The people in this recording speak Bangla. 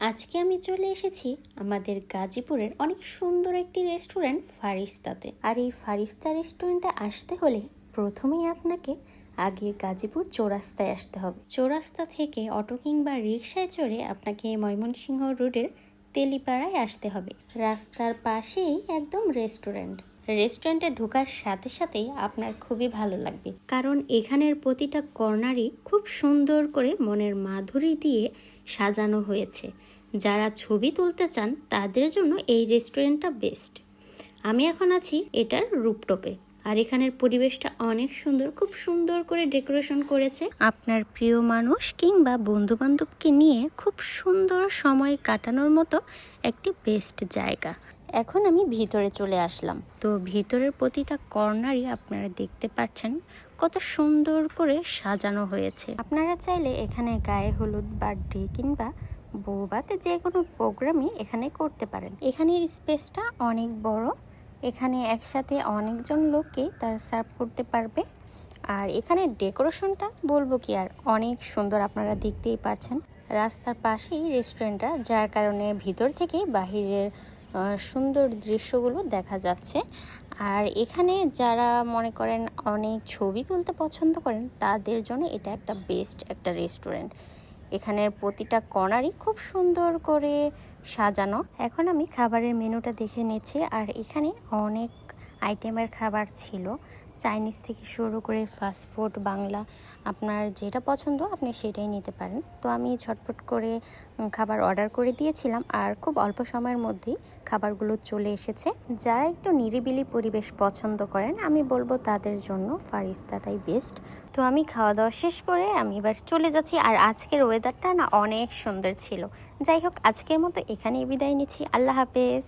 আজকে আমি চলে এসেছি আমাদের গাজীপুরের অনেক সুন্দর একটি রেস্টুরেন্ট ফারিস্তাতে। আর এই ফারিস্তা রেস্টুরেন্টে আসতে হলে প্রথমেই আপনাকে আগে গাজীপুর চৌরাস্তায় আসতে হবে। চৌরাস্তা থেকে অটো কিংবা রিকশায় চড়ে আপনাকে ময়মনসিংহ রোডের তেলিপাড়ায় আসতে হবে। রাস্তার পাশেই একদম রেস্টুরেন্টে ঢোকার সাথে সাথেই আপনার খুবই ভালো লাগবে, কারণ এখানের প্রতিটা কর্নারই খুব সুন্দর করে মনের মাধুরী দিয়ে সাজানো হয়েছে। যারা ছবি তুলতে চান তাদের জন্য এই রেস্টুরেন্টটা বেস্ট। আমি এখন আছি এটার রুপটপে, আর এখানের পরিবেশটা অনেক সুন্দর, খুব সুন্দর করে ডেকোরেশন করেছে। আপনার প্রিয় মানুষ কিংবা বন্ধু বান্ধবকে নিয়ে খুব সুন্দর সময় কাটানোর মতো একটি বেস্ট জায়গা। এখন আমি ভিতরে চলে আসলাম। তো ভিতরের প্রতিটা কর্নারই আপনারা দেখতে পাচ্ছেন কত সুন্দর করে সাজানো হয়েছে। আপনারা চাইলে এখানে গায়ে হলুদ, বার্থডে কিংবা বউভাতে যে কোনো প্রোগ্রামই এখানে করতে পারেন। এখানের স্পেসটা অনেক বড়, এখানে একসাথে অনেকজন লোককে তার সার্ভ করতে পারবে। আর এখানে ডেকোরেশনটা বলবো কি আর, অনেক সুন্দর, আপনারা দেখতেই পাচ্ছেন। রাস্তার পাশেই রেস্টুরেন্টটা, যার কারণে ভিতর থেকে বাহিরের সুন্দর দৃশ্যগুলো দেখা যাচ্ছে। আর এখানে যারা মনে করেন অনেক ছবি তুলতে পছন্দ করেন তাদের জন্য এটা একটা বেস্ট একটা রেস্টুরেন্ট। এখানের প্রতিটা কর্নারই খুব সুন্দর করে সাজানো। এখন আমি খাবারের মেনুটা দেখে নিচ্ছি, আর এখানে অনেক আইটেমের খাবার ছিল, চাইনিজ থেকে শুরু করে ফাস্টফুড, বাংলা, আপনার যেটা পছন্দ আপনি সেটাই নিতে পারেন। তো আমি ঝটপট করে খাবার অর্ডার করে দিয়েছিলাম, আর খুব অল্প সময়ের মধ্যেই খাবারগুলো চলে এসেছে। যারা একটু নিরিবিলি পরিবেশ পছন্দ করেন আমি বলবো তাদের জন্য ফারিস্তাটাই বেস্ট। তো আমি খাওয়া দাওয়া শেষ করে আমি এবার চলে যাচ্ছি। আর আজকের ওয়েদারটা না অনেক সুন্দর ছিল। যাই হোক, আজকের মতো এখানেই বিদায় নিচ্ছি। আল্লাহ হাফেজ।